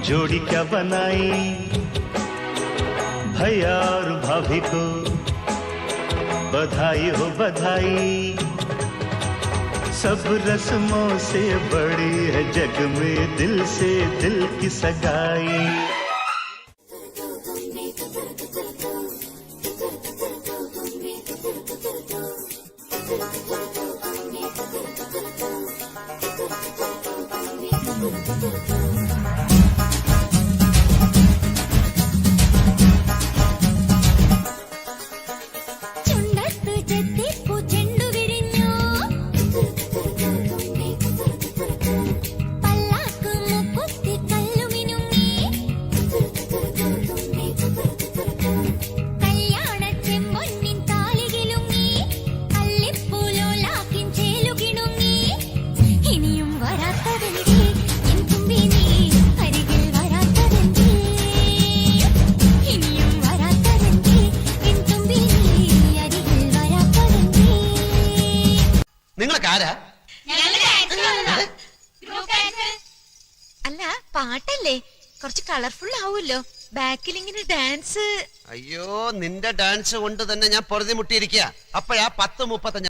जोड़ी क्या बनाई भैया और भाभी को बधाई हो बधाई। सब रस्मों से बड़ी है जग में दिल से दिल की सगाई। അല്ല പാട്ടല്ലേ കുറച്ച് കളർഫുൾ ആവുമല്ലോ ബാക്കിൽ ഇങ്ങനെ ഡാൻസ്. അയ്യോ നിന്റെ ഡാൻസ് കൊണ്ട് തന്നെ ഞാൻ പൊറുതി മുട്ടിയിരിക്കുക. അപ്പോഴാ 10:35